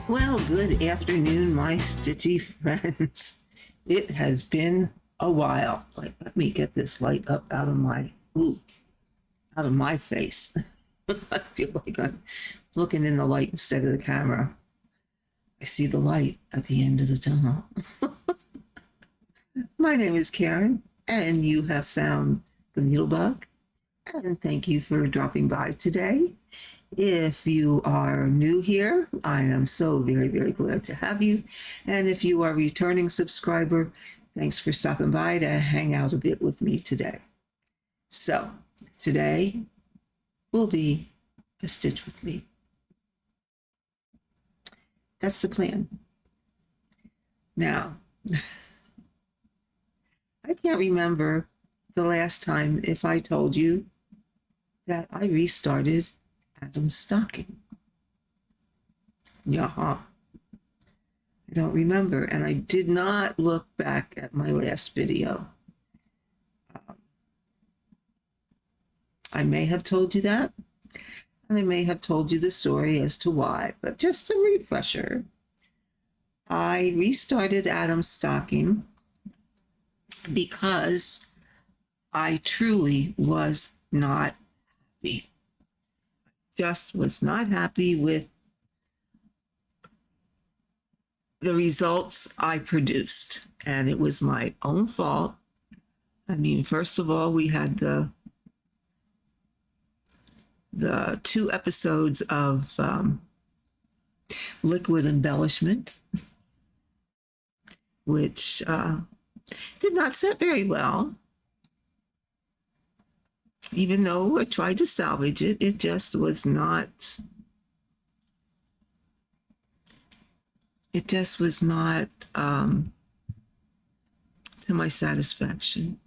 Well, good afternoon, my stitchy friends. It has been a while. Let me get this light up out of my face. I feel like I'm looking in the light instead of the camera. I see the light at the end of the tunnel. My name is Karen, and you have found the NeedleBugg. And thank you for dropping by today. If you are new here, I am so very, very glad to have you. And if you are a returning subscriber, thanks for stopping by to hang out a bit with me today. So today will be a stitch with me. That's the plan. Now, I can't remember the last time if I told you that I restarted Adam's stocking. I don't remember, and I did not look back at my last video. I may have told you that, and I may have told you the story as to why, but just a refresher. I restarted Adam's stocking because I truly was not happy. Just was not happy with the results I produced, and it was my own fault. I mean, first of all, we had the 2 episodes of liquid embellishment, which did not set very well. Even though I tried to salvage it, it just was not, to my satisfaction.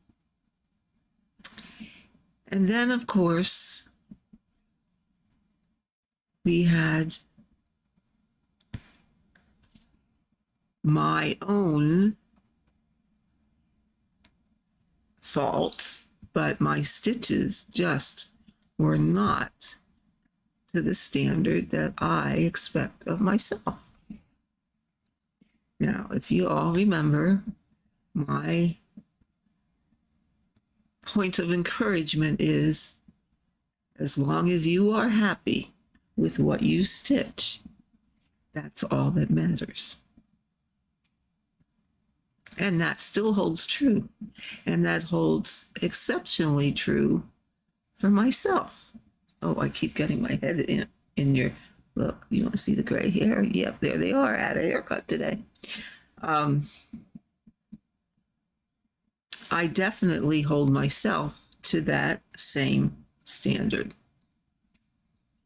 And then, of course, we had my own fault, but my stitches just were not to the standard that I expect of myself. Now, if you all remember, my point of encouragement is, as long as you are happy with what you stitch, that's all that matters. And that still holds true. And that holds exceptionally true for myself. Oh, I keep getting my head in your, look, you want to see the gray hair? Yep, there they are. I had a haircut today. I definitely hold myself to that same standard.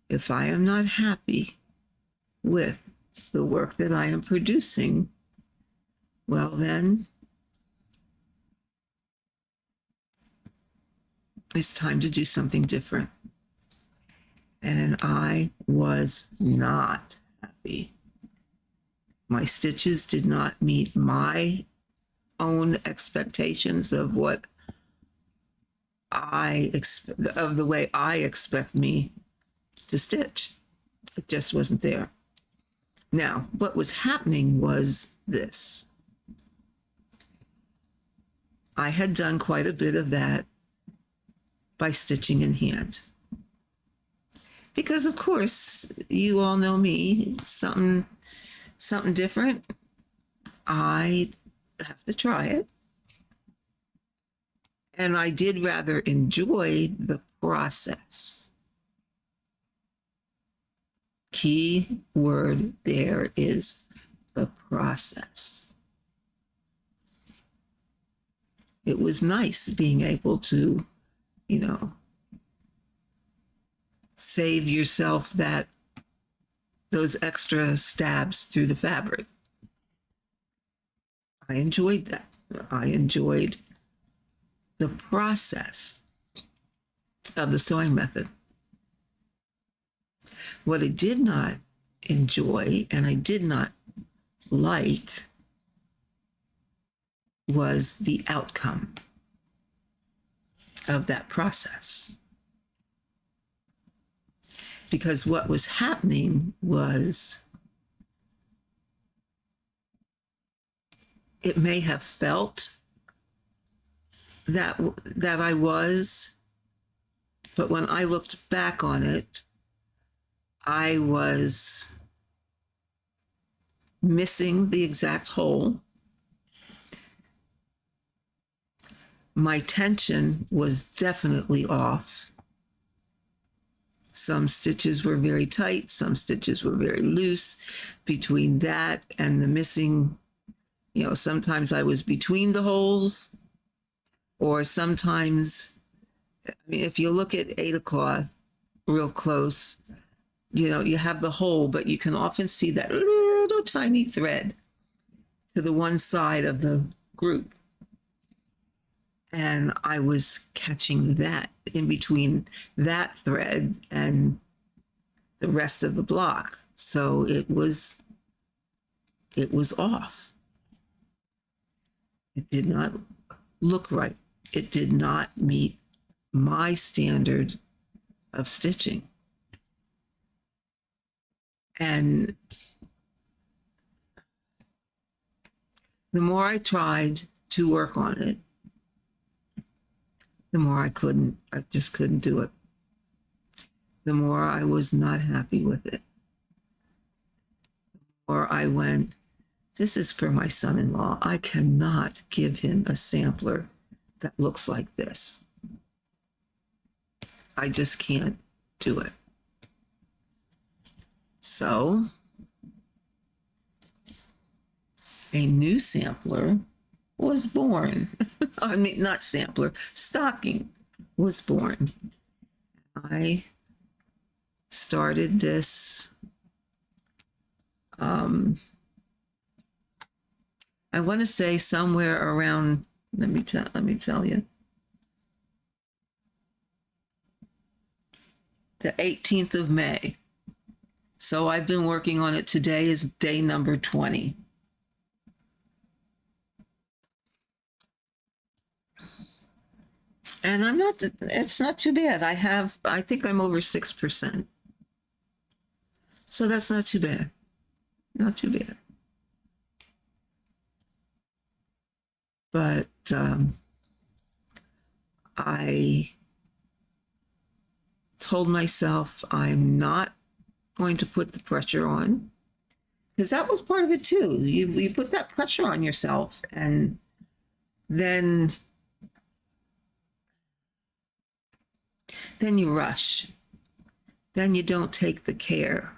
If I am not happy with the work that I am producing, well, then it's time to do something different. And I was not happy. My stitches did not meet my own expectations of what of the way I expect me to stitch. It just wasn't there. Now, what was happening was this. I had done quite a bit of that by stitching in hand. Because, of course, you all know me, something different, I have to try it. And I did rather enjoy the process. Key word there is the process. It was nice being able to, save yourself those extra stabs through the fabric. I enjoyed that. I enjoyed the process of the sewing method. What I did not enjoy and I did not like was the outcome of that process. Because what was happening was it may have felt that I was, but when I looked back on it, I was missing the exact hole. My tension was definitely off. Some stitches were very tight, some stitches were very loose. Between that and the missing, sometimes I was between the holes, or sometimes, if you look at Ada cloth real close, you have the hole, but you can often see that little tiny thread to the one side of the group. And I was catching that in between that thread and the rest of the block. So it was off. It did not look right. It did not meet my standard of stitching. And the more I tried to work on it, the more I just couldn't do it. The more I was not happy with it. Or I went, this is for my son-in-law. I cannot give him a sampler that looks like this. I just can't do it. So a new sampler was born. I mean, not sampler, stocking was born. I started this, I want to say somewhere around, let me tell you, the 18th of May. So I've been working on it. Today is day number 20. And it's not too bad. I think I'm over 6%. So that's not too bad. Not too bad. But I told myself I'm not going to put the pressure on, because that was part of it too. You put that pressure on yourself, and then you rush. Then you don't take the care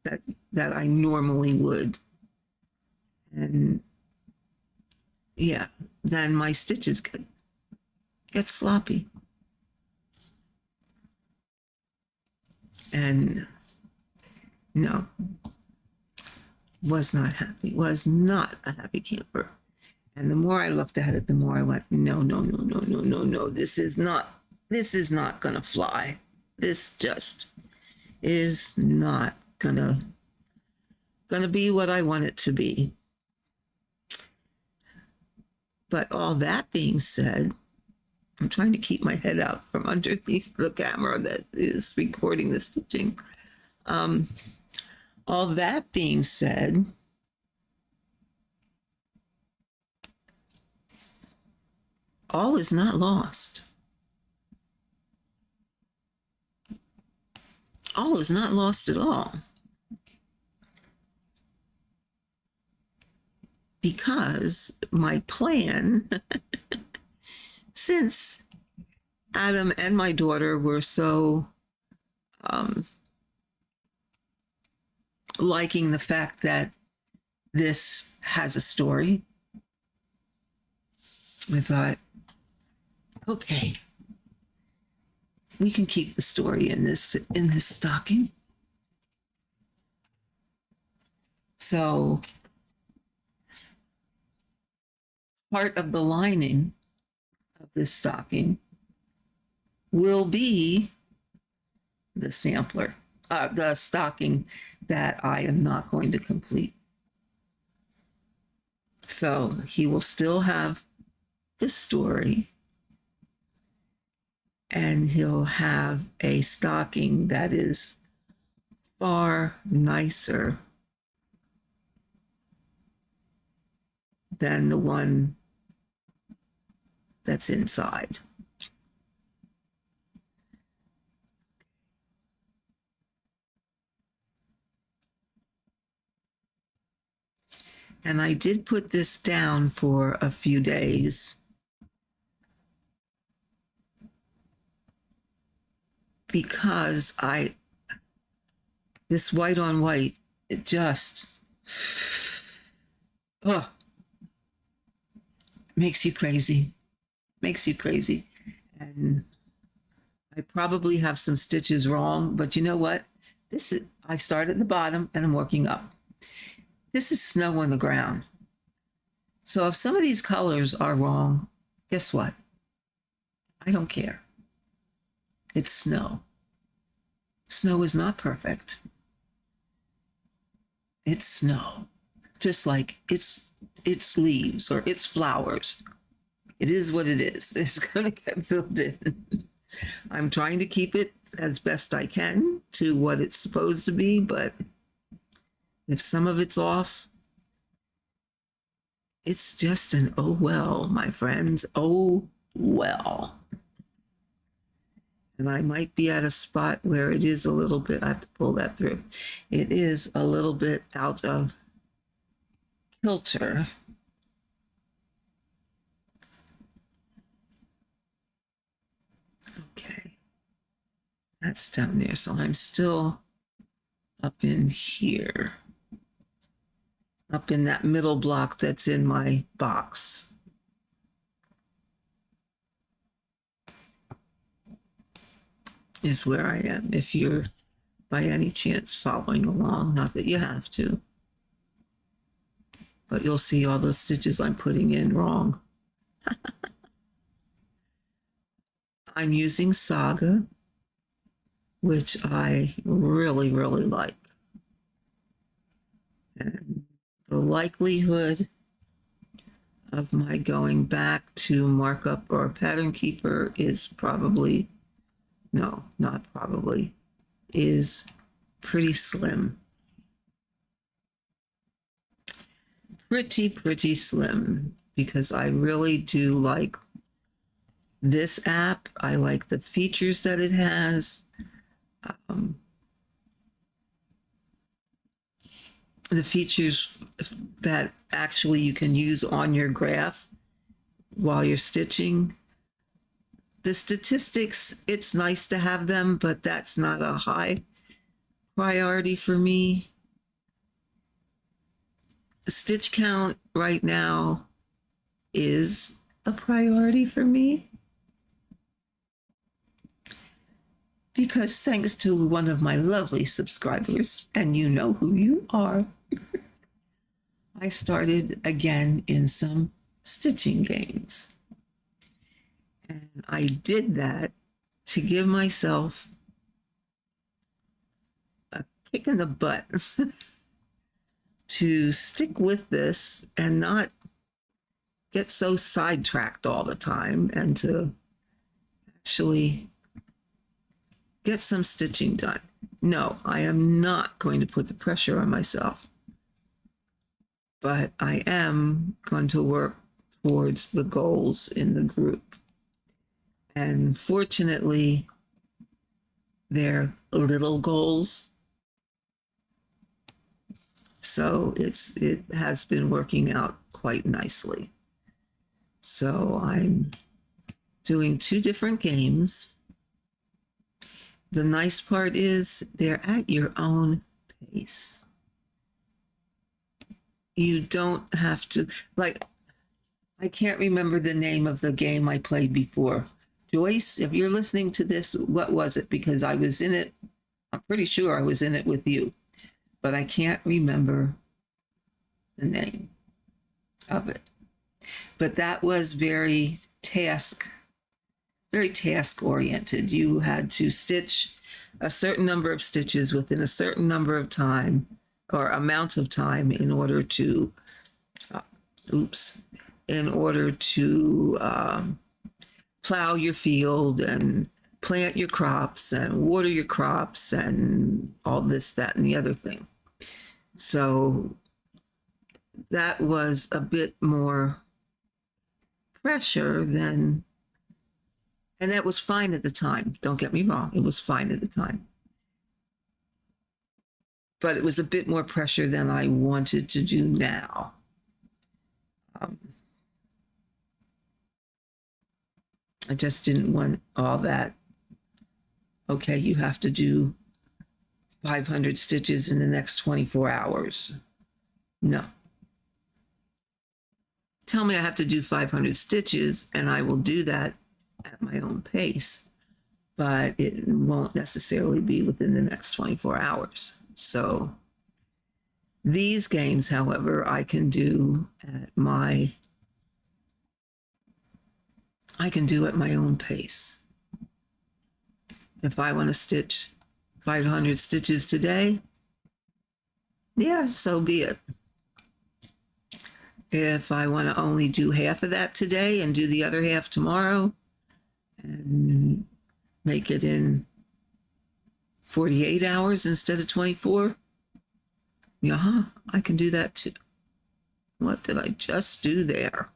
that I normally would. And yeah, then my stitches get sloppy. And no, was not happy, was not a happy camper. And the more I looked at it, the more I went, no, this is not gonna fly. This just is not gonna be what I want it to be. But all that being said, I'm trying to keep my head out from underneath the camera that is recording the stitching. All that being said, all is not lost. All is not lost at all. Because my plan, since Adam and my daughter were so liking the fact that this has a story, I thought, okay, we can keep the story in this stocking. So part of the lining of this stocking will be the sampler, the stocking that I am not going to complete. So he will still have the story, and he'll have a stocking that is far nicer than the one that's inside. And I did put this down for a few days because this white on white, it just, makes you crazy. Makes you crazy. And I probably have some stitches wrong, but you know what? I start at the bottom and I'm working up. This is snow on the ground. So if some of these colors are wrong, guess what? I don't care. It's snow. Snow is not perfect. It's snow. Just like it's leaves or it's flowers. It is what it is. It's going to get filled in. I'm trying to keep it as best I can to what it's supposed to be, but if some of it's off, it's just an oh well, my friends. Oh well. And I might be at a spot where it is a little bit, I have to pull that through. It is a little bit out of kilter. Okay. That's down there. So I'm still up in here, up in that middle block that's in my box. Is where I am. If you're by any chance following along, not that you have to, but you'll see all those stitches I'm putting in wrong. I'm using Saga, which I really, really like. And the likelihood of my going back to markup or pattern keeper is probably, no, not probably, is pretty slim. Pretty slim, because I really do like this app. I like the features that it has. The features that actually you can use on your graph while you're stitching. The statistics, it's nice to have them, but that's not a high priority for me. The stitch count right now is a priority for me, because thanks to one of my lovely subscribers, and you know who you are, I started again in some stitching games. And I did that to give myself a kick in the butt to stick with this and not get so sidetracked all the time, and to actually get some stitching done. No, I am not going to put the pressure on myself, but I am going to work towards the goals in the group. And fortunately, they're little goals. So it has been working out quite nicely. So I'm doing 2 different games. The nice part is they're at your own pace. You don't have to, like, I can't remember the name of the game I played before. Joyce, if you're listening to this, what was it? Because I was in it. I'm pretty sure I was in it with you, but I can't remember the name of it. But that was very task oriented. You had to stitch a certain number of stitches within a certain number of time or amount of time in order to, plow your field and plant your crops and water your crops and all this, that, and the other thing. So that was a bit more pressure than, and that was fine at the time. Don't get me wrong, it was fine at the time. But it was a bit more pressure than I wanted to do now. I just didn't want all that. Okay, you have to do 500 stitches in the next 24 hours. No. Tell me I have to do 500 stitches and I will do that at my own pace, but it won't necessarily be within the next 24 hours. So these games, however, I can do at my own pace. If I want to stitch 500 stitches today, yeah, so be it. If I want to only do half of that today and do the other half tomorrow and make it in 48 hours instead of 24, yeah, I can do that too. What did I just do there?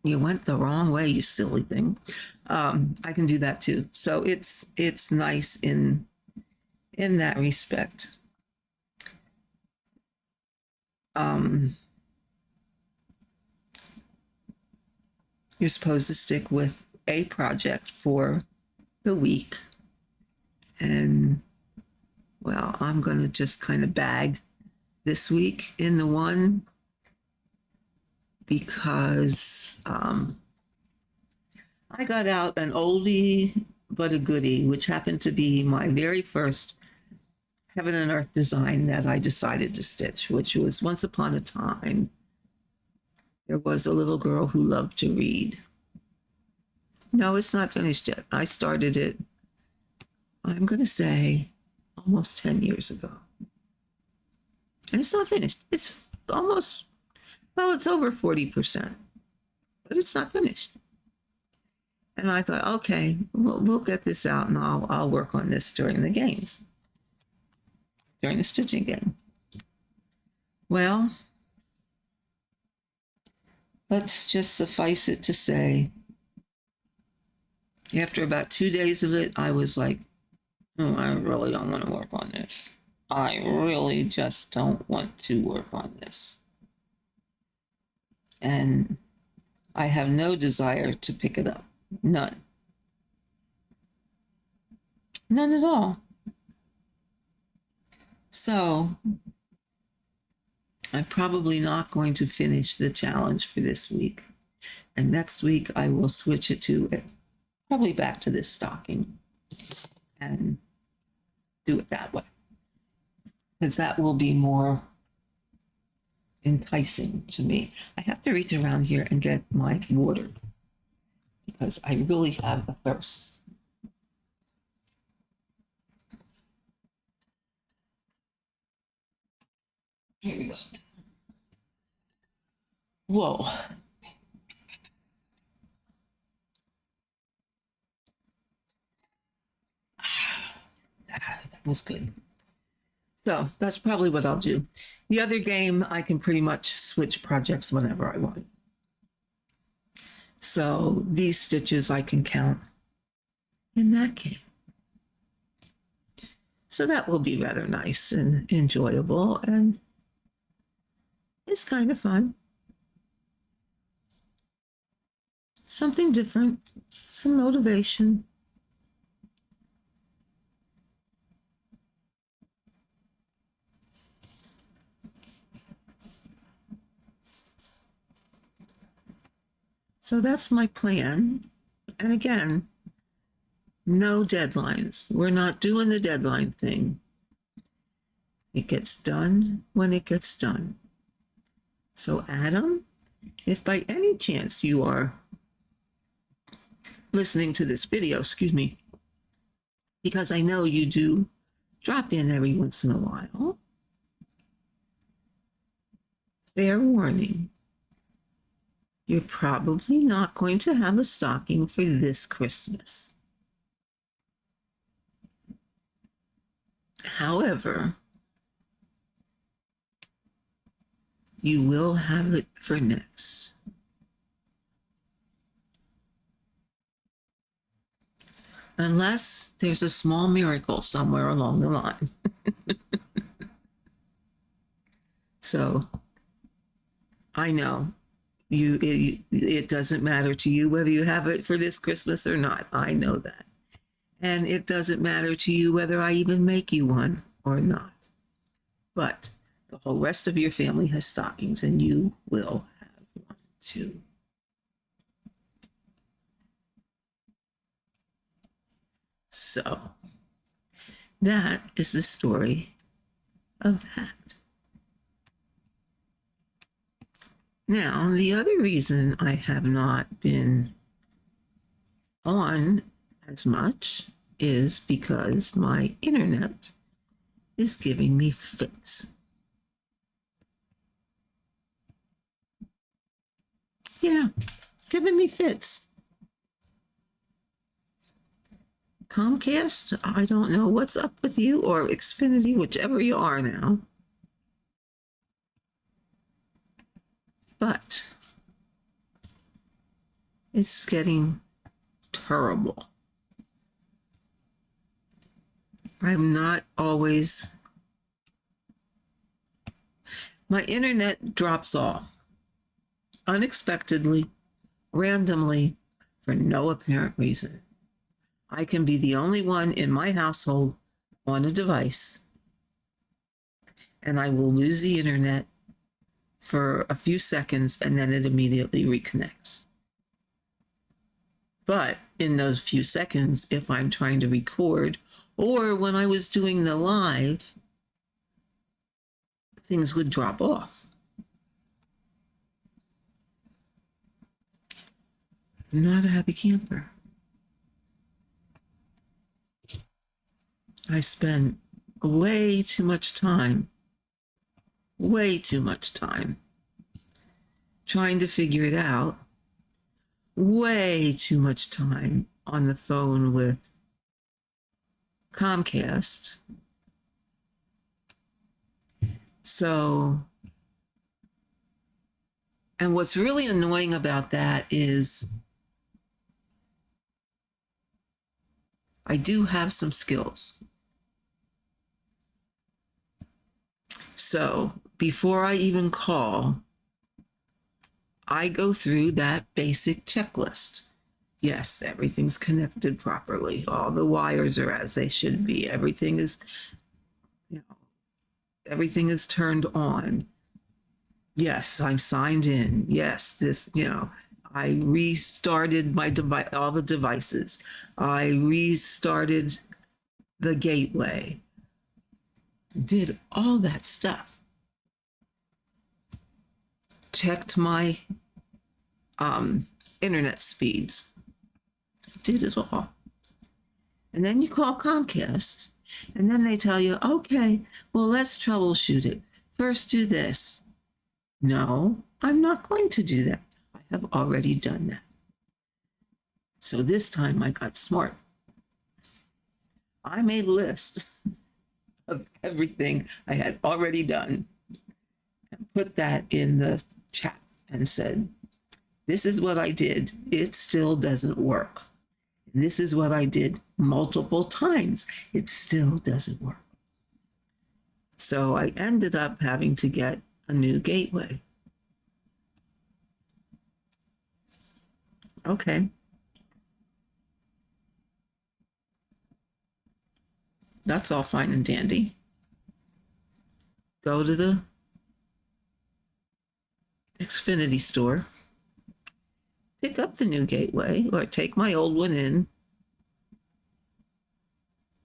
You went the wrong way, you silly thing. I can do that too. So it's nice in that respect. You're supposed to stick with a project for the week. And, well, I'm going to just kind of bag this week in the one because I got out an oldie but a goodie, which happened to be my very first Heaven and Earth design that I decided to stitch, which was Once Upon a Time. There was a little girl who loved to read. No, it's not finished yet. I started it, I'm going to say, almost 10 years ago. And it's not finished. It's almost, well, it's over 40%, but it's not finished. And I thought, okay, we'll get this out and I'll work on this during the games, during the stitching game. Well, let's just suffice it to say, after about 2 days of it, I was like, oh, I really don't want to work on this. I really just don't want to work on this. And I have no desire to pick it up. None. None at all. So I'm probably not going to finish the challenge for this week. And next week I will switch it to probably back to this stocking and do it that way. Because that will be more enticing to me. I have to reach around here and get my water because I really have a thirst. Here we go. Whoa. That was good. So that's probably what I'll do. The other game, I can pretty much switch projects whenever I want. So these stitches I can count in that game. So that will be rather nice and enjoyable, and it's kind of fun. Something different, some motivation. So that's my plan. And again, no deadlines. We're not doing the deadline thing. It gets done when it gets done. So Adam, if by any chance you are listening to this video, excuse me, because I know you do drop in every once in a while, fair warning, you're probably not going to have a stocking for this Christmas. However, you will have it for next. Unless there's a small miracle somewhere along the line. So I know it doesn't matter to you whether you have it for this Christmas or not. I know that. And it doesn't matter to you whether I even make you one or not. But the whole rest of your family has stockings, and you will have one too. So that is the story of that. Now, the other reason I have not been on as much is because my internet is giving me fits. Yeah, giving me fits. Comcast, I don't know what's up with you, or Xfinity, whichever you are now. But it's getting terrible. I'm not always, my internet drops off unexpectedly, randomly, for no apparent reason. I can be the only one in my household on a device, and I will lose the internet for a few seconds, and then it immediately reconnects. But in those few seconds, if I'm trying to record, or when I was doing the live, things would drop off. I'm not a happy camper. I spend way too much time trying to figure it out, way too much time on the phone with Comcast. So, and what's really annoying about that is I do have some skills. So before I even call, I go through that basic checklist. Yes, everything's connected properly. All the wires are as they should be. Everything is turned on. Yes, I'm signed in. Yes, I restarted my device, all the devices. I restarted the gateway. Did all that stuff. Checked my internet speeds. Did it all. And then you call Comcast, and then they tell you, okay, well, let's troubleshoot it. First, do this. No, I'm not going to do that. I have already done that. So this time I got smart. I made a list of everything I had already done and put that in the chat and said, this is what I did. It still doesn't work. This is what I did multiple times. It still doesn't work. So I ended up having to get a new gateway. Okay. That's all fine and dandy. Go to the Xfinity store, pick up the new gateway, or take my old one in,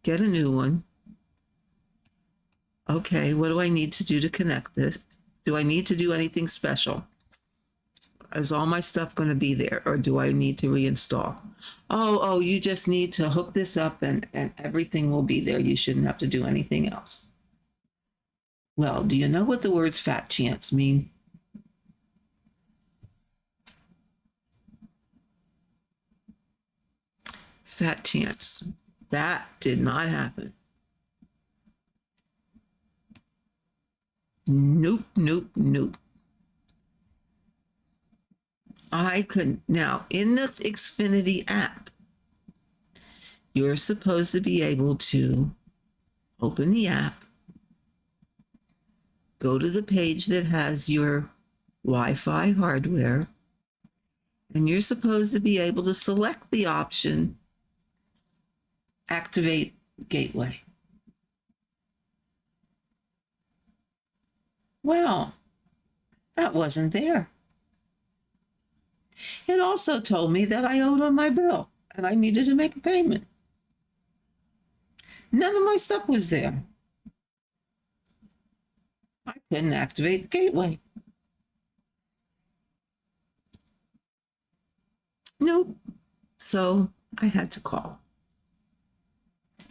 get a new one. Okay, what do I need to do to connect this? Do I need to do anything special? Is all my stuff going to be there, or do I need to reinstall? Oh, you just need to hook this up and everything will be there. You shouldn't have to do anything else. Well, do you know what the words fat chance mean? Fat chance. That did not happen. Nope. I couldn't. Now, in the Xfinity app, you're supposed to be able to open the app, go to the page that has your Wi-Fi hardware, and you're supposed to be able to select the option activate gateway. Well, that wasn't there. It also told me that I owed on my bill and I needed to make a payment. None of my stuff was there. I couldn't activate the gateway. Nope. So I had to call.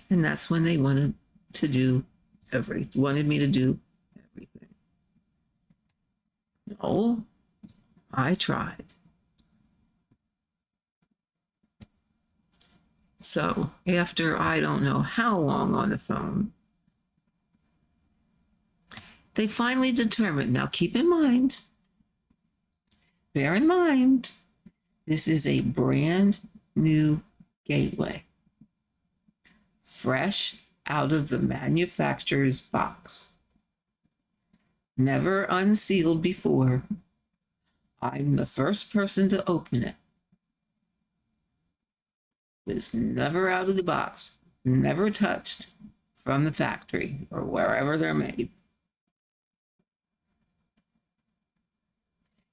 And that's when they wanted me to do everything. No, I tried. So after I don't know how long on the phone, they finally determined. Now keep in mind, bear in mind, this is a brand new gateway, fresh out of the manufacturer's box, never unsealed before. I'm the first person to open it. It was never out of the box, never touched from the factory or wherever they're made.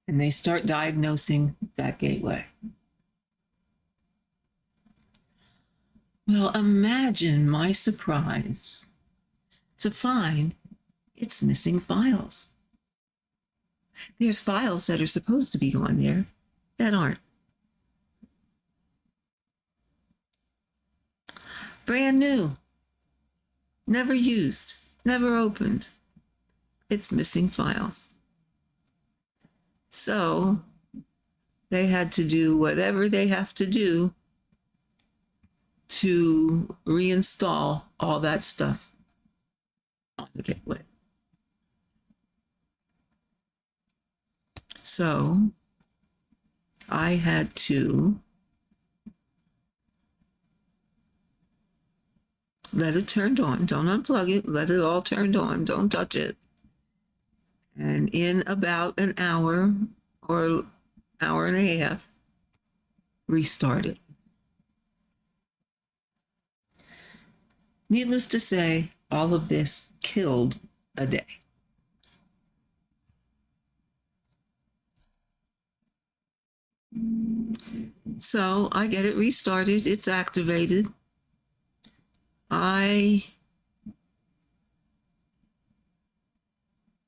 And they start diagnosing that gateway. Well, imagine my surprise to find it's missing files. There's files that are supposed to be on there that aren't. Brand new, never used, never opened. It's missing files. So they had to do whatever they have to do to reinstall all that stuff on the gateway. So I had to let it turned on. Don't unplug it. Let it all turned on. Don't touch it. And in about an hour or hour and a half, restart it. Needless to say, all of this killed a day. So I get it restarted. It's activated. I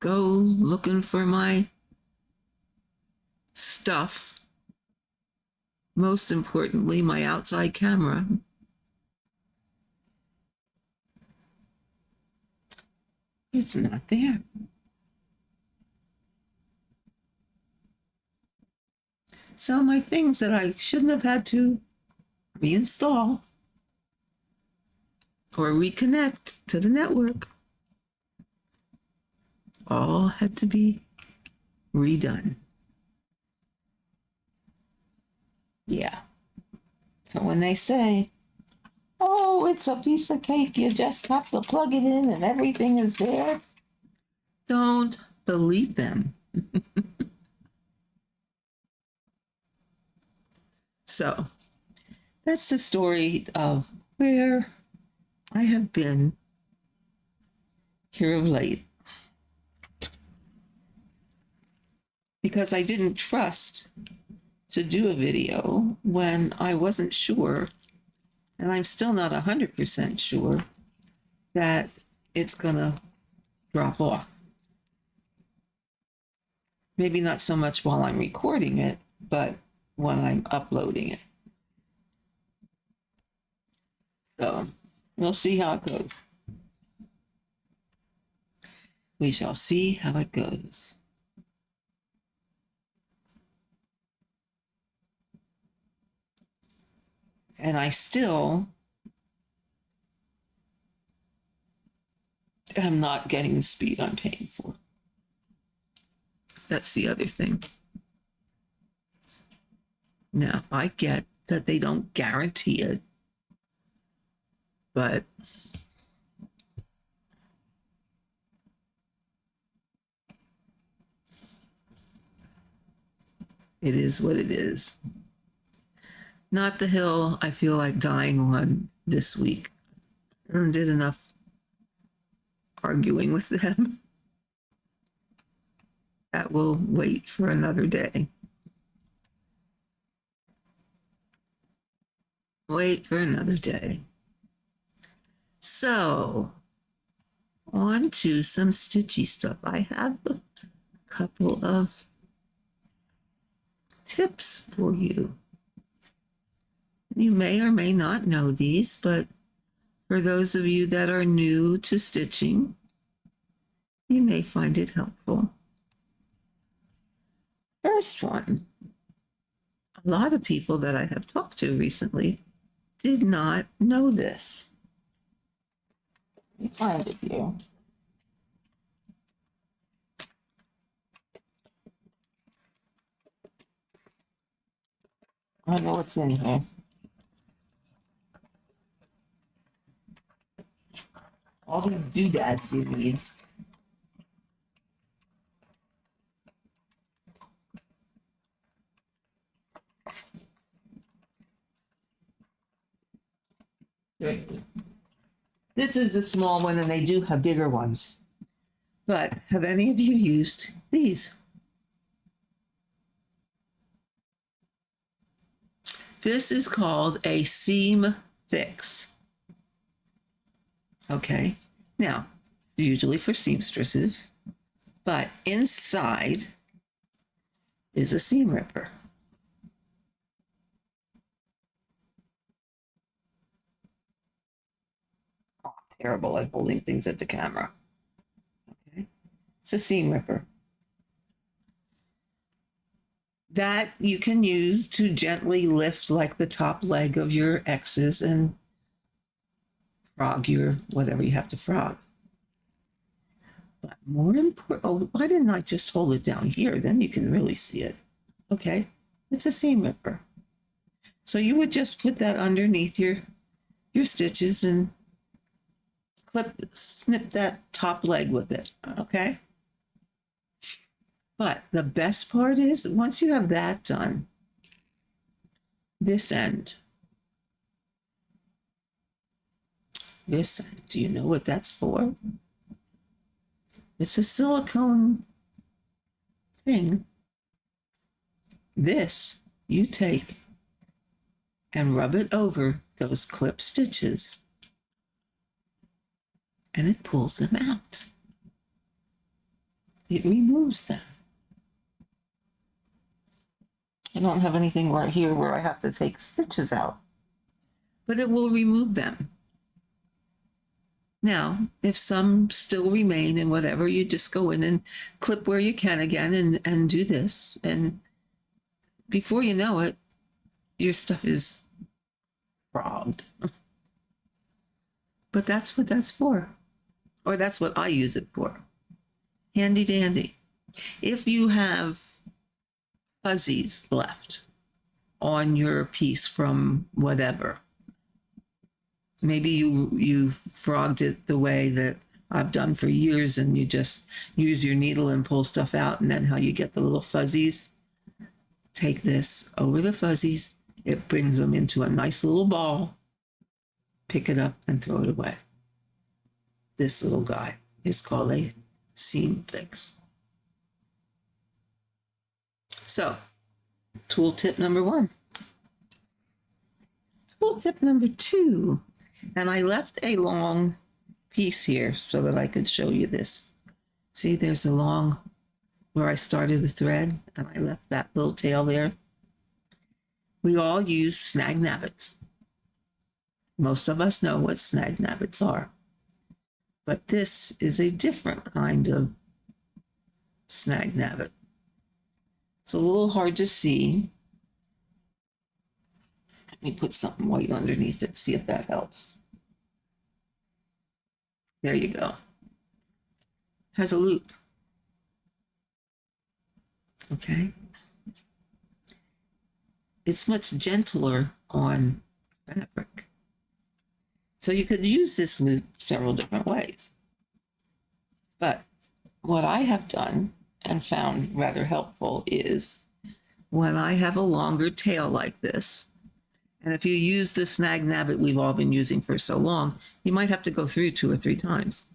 go looking for my stuff. Most importantly, my outside camera. It's not there. So my things that I shouldn't have had to reinstall or reconnect to the network all had to be redone. Yeah. So when they say, oh, it's a piece of cake, you just have to plug it in and everything is there, don't believe them. So that's the story of where I have been here of late. Because I didn't trust to do a video when I wasn't sure, and I'm still not 100% sure that it's gonna drop off. Maybe not so much while I'm recording it, but when I'm uploading it. So we'll see how it goes. We shall see how it goes. And I still am not getting the speed I'm paying for. That's the other thing. Now, I get that they don't guarantee it, but it is what it is. Not the hill I feel like dying on this week. I did enough arguing with them. That will wait for another day. Wait for another day. So, on to some stitchy stuff. I have a couple of tips for you. You may or may not know these, but for those of you that are new to stitching, you may find it helpful. First one, a lot of people that I have talked to recently did not know this. Let me find it here. I know what's in here. All these doodads you need. This is a small one, and they do have bigger ones. But have any of you used these? This is called a seam fix. Okay, now, it's usually for seamstresses, but inside is a seam ripper. Oh, terrible at holding things at the camera. Okay, it's a seam ripper that you can use to gently lift like the top leg of your X's and frog your whatever you have to frog. But more important, oh, why didn't I just hold it down here? Then you can really see it. Okay, it's a seam ripper. So you would just put that underneath your stitches and snip that top leg with it, okay? But the best part is once you have that done, this end, do you know what that's for? It's a silicone thing. This you take and rub it over those clip stitches, and it pulls them out. It removes them. I don't have anything right here where I have to take stitches out, but it will remove them. Now, if some still remain and whatever, you just go in and clip where you can again and do this. And before you know it, your stuff is frogged. But that's what that's for. Or that's what I use it for. Handy dandy. If you have fuzzies left on your piece from whatever, maybe you frogged it the way that I've done for years, and you just use your needle and pull stuff out, and then how you get the little fuzzies. Take this over the fuzzies. It brings them into a nice little ball. Pick it up and throw it away. This little guy is called a seam fix. So, tool tip number 1. Tool tip number 2. And I left a long piece here so that I could show you this. See, there's a long where I started the thread, and I left that little tail there. We all use snag nabbits. Most of us know what snag nabbits are. But this is a different kind of snag nabbit. It's a little hard to see. Let me put something white underneath it, see if that helps. There you go. Has a loop. it's much gentler on fabric. So you could use this loop several different ways. But what I have done and found rather helpful is when I have a longer tail like this, and if you use the snag nabbit we've all been using for so long, you might have to go through 2 or 3 times.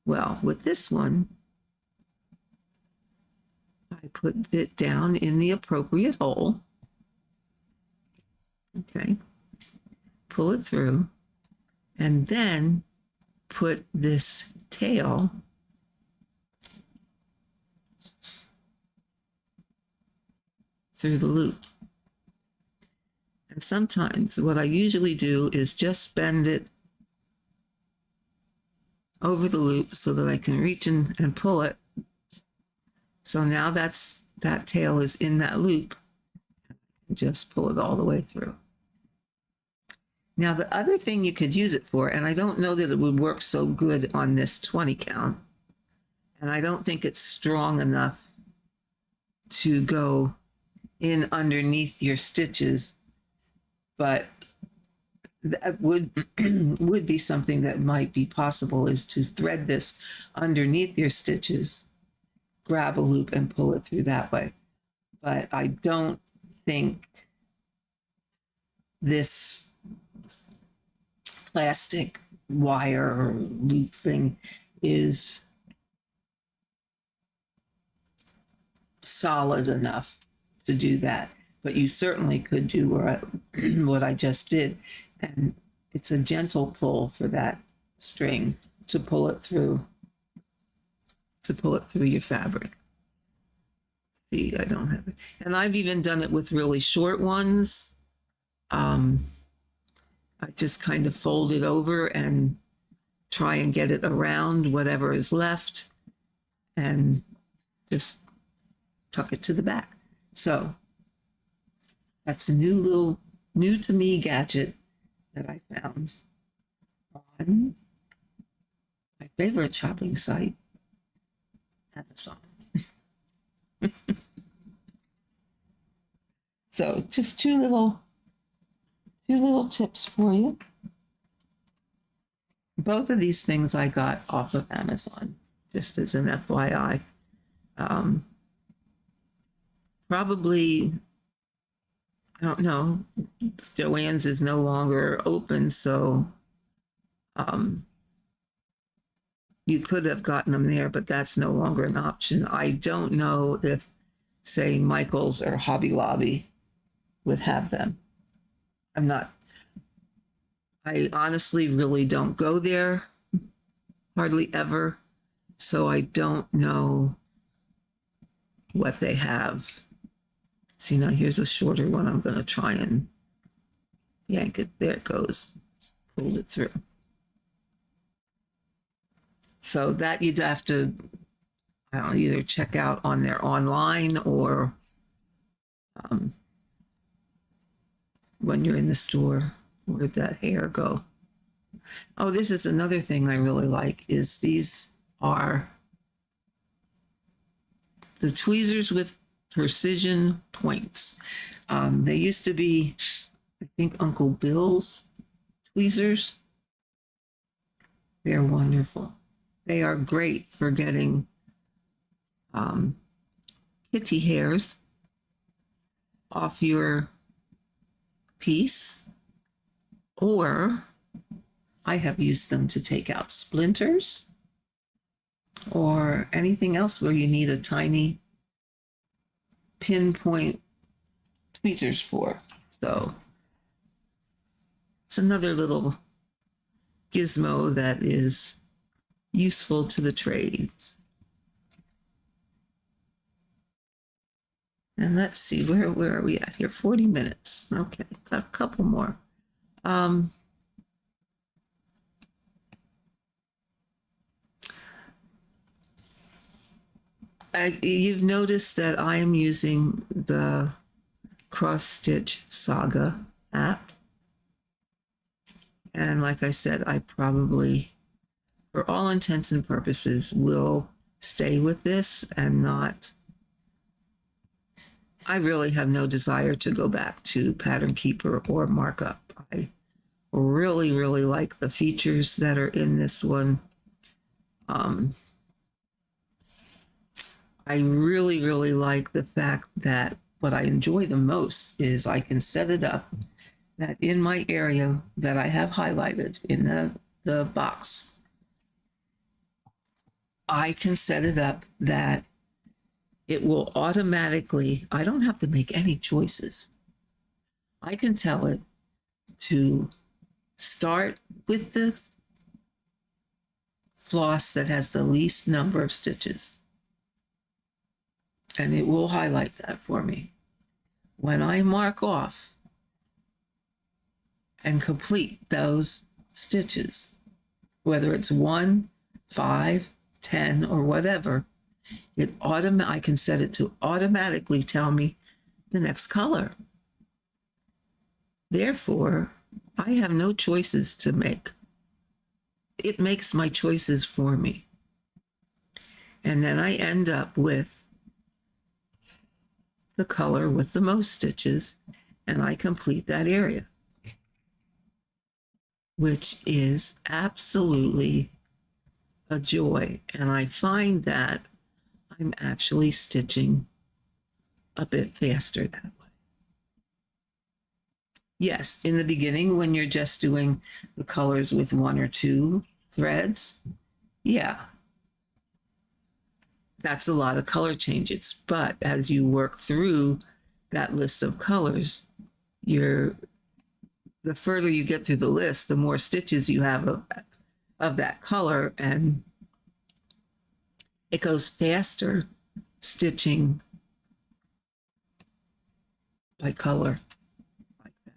Well, with this one, I put it down in the appropriate hole. Okay. Pull it through, and then put this tail through the loop. And sometimes what I usually do is just bend it over the loop so that I can reach in and pull it. So now that tail is in that loop. Just pull it all the way through. Now the other thing you could use it for, and I don't know that it would work so good on this 20 count, and I don't think it's strong enough to go in underneath your stitches, but that would be something that might be possible, is to thread this underneath your stitches, grab a loop and pull it through that way. But I don't think this plastic wire loop thing is solid enough to do that. But you certainly could do what I just did. And it's a gentle pull for that string to pull it through your fabric. See, I don't have it. And I've even done it with really short ones. I just kind of fold it over and try and get it around whatever is left and just tuck it to the back. So that's a new to me gadget that I found on my favorite shopping site, Amazon. So just two little tips for you. Both of these things I got off of Amazon, just as an FYI. Probably, I don't know, Joann's is no longer open, so you could have gotten them there, but that's no longer an option. I don't know if, say, Michael's or Hobby Lobby would have them. I honestly really don't go there hardly ever, so I don't know what they have. See, now here's a shorter one. I'm going to try and yank it. There it goes. Pulled it through. So that you'd have to, I don't know, either check out on their online or when you're in the store. Where'd that hair go? Oh, this is another thing I really like, is these are the tweezers with precision points. They used to be, I think, Uncle Bill's tweezers. They're wonderful. They are great for getting kitty hairs off your piece, or I have used them to take out splinters or anything else where you need a tiny pinpoint tweezers for. So it's another little gizmo that is useful to the trades. And let's see, where are we at here? 40 minutes. Okay, got a couple more. You've noticed that I am using the Cross Stitch Saga app. And like I said, I probably, for all intents and purposes, will stay with this and not I really have no desire to go back to Pattern Keeper or Markup. I really, really like the features that are in this one. I really, really like the fact that what I enjoy the most is I can set it up that in my area that I have highlighted in the box, I can set it up that it will automatically, I don't have to make any choices. I can tell it to start with the floss that has the least number of stitches. And it will highlight that for me. When I mark off and complete those stitches, whether it's 1, 5, 10, or whatever, I can set it to automatically tell me the next color. Therefore, I have no choices to make. It makes my choices for me. And then I end up with the color with the most stitches, and I complete that area, which is absolutely a joy. And I find that I'm actually stitching a bit faster that way. Yes, in the beginning, when you're just doing the colors with 1 or 2 threads, yeah, that's a lot of color changes. But as you work through that list of colors, the further you get through the list, the more stitches you have of that color, and it goes faster stitching by color like that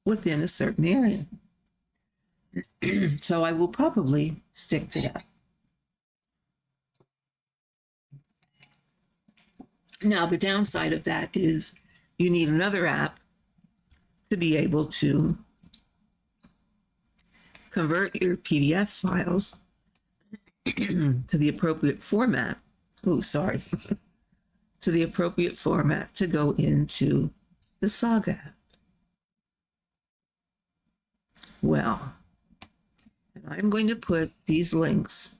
within a certain area. So I will probably stick to that. Now, the downside of that is you need another app to be able to convert your PDF files to the appropriate format. Oh, sorry. To the appropriate format to go into the Saga app. Well, and I'm going to put these links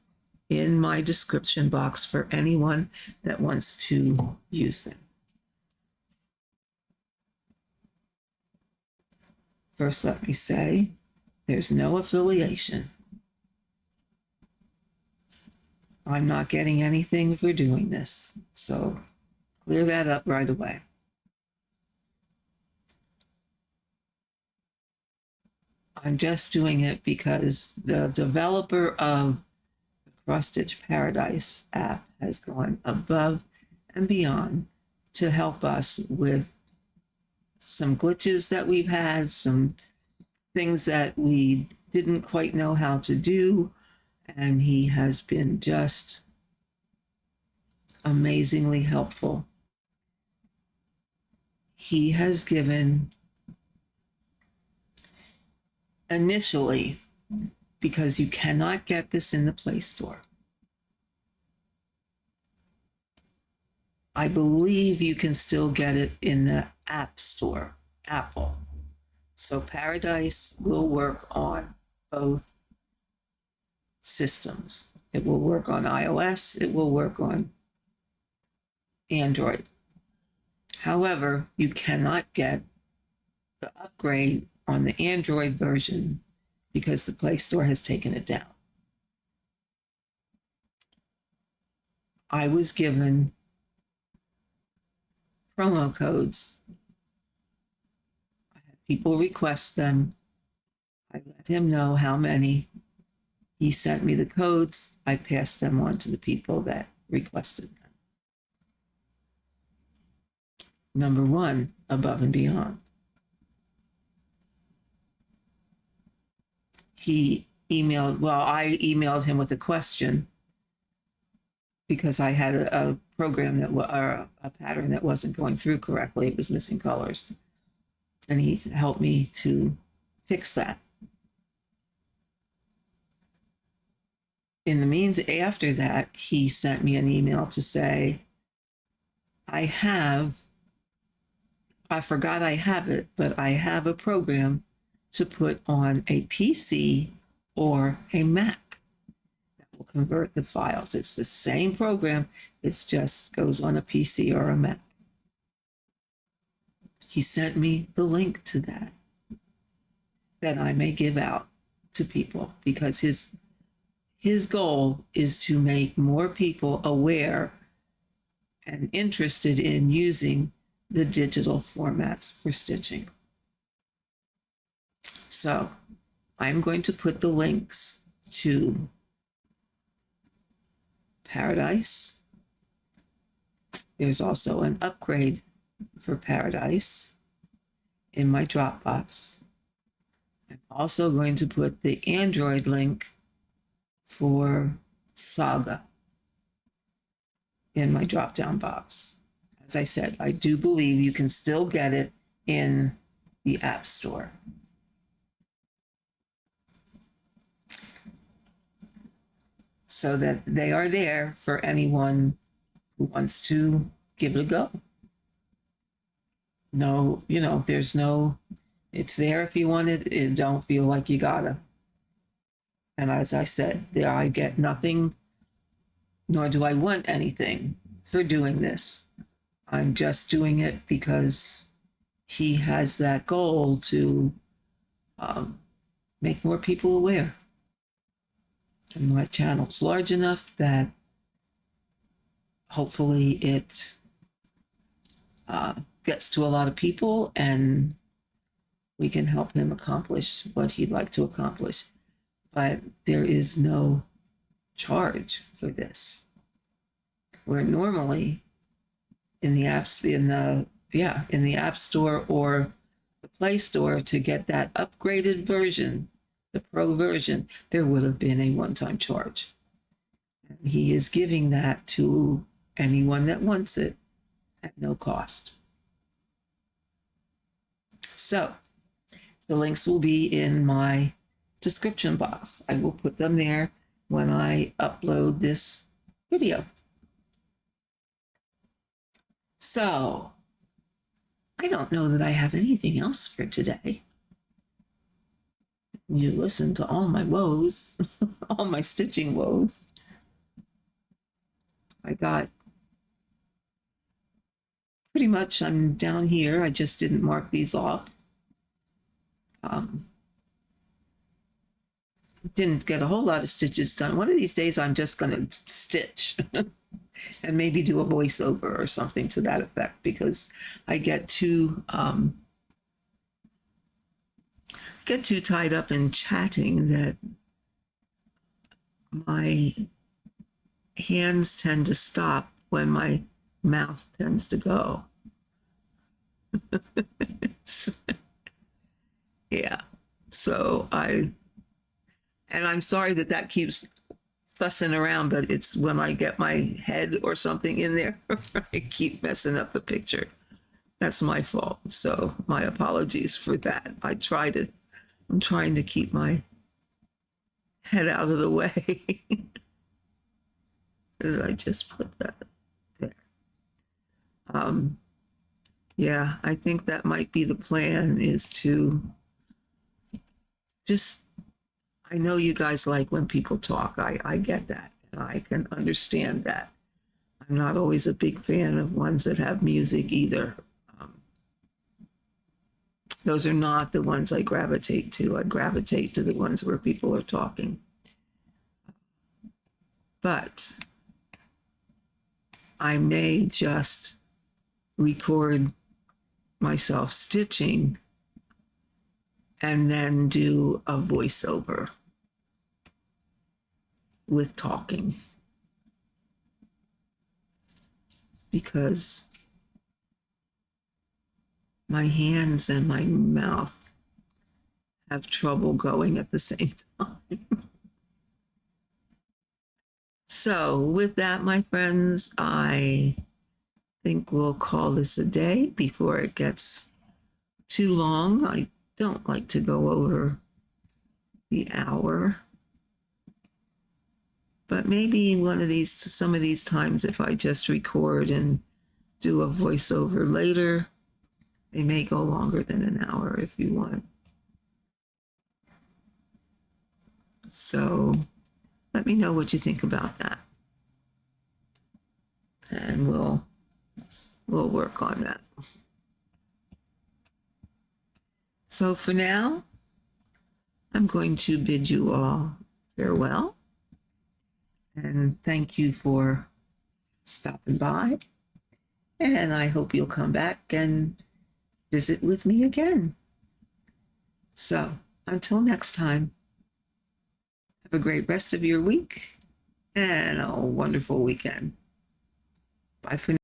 in my description box for anyone that wants to use them. First, let me say there's no affiliation. I'm not getting anything for doing this, so clear that up right away. I'm just doing it because the developer of the Cross Stitch Paradise app has gone above and beyond to help us with some glitches that we've had, some things that we didn't quite know how to do, and he has been just amazingly helpful. He has given initially, because you cannot get this in the Play Store, I believe you can still get it in the App Store, Apple. So Paradise will work on both systems. It will work on iOS, it will work on Android. However, you cannot get the upgrade on the Android version because the Play Store has taken it down. I was given promo codes. I had people request them. I let him know how many. He sent me the codes. I passed them on to the people that requested them. Number 1, above and beyond. I emailed him with a question because I had a program or a pattern that wasn't going through correctly. It was missing colors. And he helped me to fix that. In the meantime, after that, he sent me an email to say, I forgot I have it, but I have a program to put on a PC or a Mac that will convert the files. It's the same program, it just goes on a PC or a Mac. He sent me the link to that I may give out to people, because his goal is to make more people aware and interested in using the digital formats for stitching. So I'm going to put the links to Paradise. There's also an upgrade for Paradise in my Dropbox. I'm also going to put the Android link for Saga in my drop-down box. As I said, I do believe you can still get it in the App Store. So that they are there for anyone who wants to give it a go. No, there's no, it's there if you want it. It don't feel like you gotta. And as I said, there I get nothing, nor do I want anything for doing this. I'm just doing it because he has that goal to make more people aware. And my channel's large enough that hopefully it gets to a lot of people and we can help him accomplish what he'd like to accomplish. But there is no charge for this. Where normally in the apps, in the App Store or the Play Store, to get that upgraded version, the Pro version, there would have been a one-time charge. And he is giving that to anyone that wants it at no cost. So the links will be in my description box. I will put them there when I upload this video. So I don't know that I have anything else for today. You listen to all my woes, all my stitching woes. I got pretty much, I'm down here. I just didn't mark these off. Didn't get a whole lot of stitches done. One of these days I'm just going to stitch and maybe do a voiceover or something to that effect, because I get too tied up in chatting that my hands tend to stop when my mouth tends to go. Yeah. So I'm sorry that keeps fussing around, but it's when I get my head or something in there, I keep messing up the picture. That's my fault. So my apologies for that. I'm trying to keep my head out of the way. Did I just put that there? Yeah, I think that might be the plan, is to just, I know you guys like when people talk. I get that, and I can understand that. I'm not always a big fan of ones that have music either. Those are not the ones I gravitate to. I gravitate to the ones where people are talking. But I may just record myself stitching and then do a voiceover with talking, because my hands and my mouth have trouble going at the same time. So with that, my friends, I think we'll call this a day before it gets too long. I don't like to go over the hour, but maybe some of these times, if I just record and do a voiceover later. They may go longer than an hour if you want. So let me know what you think about that. And we'll work on that. So for now, I'm going to bid you all farewell. And thank you for stopping by. And I hope you'll come back and visit with me again. So until next time, have a great rest of your week and a wonderful weekend. Bye for now.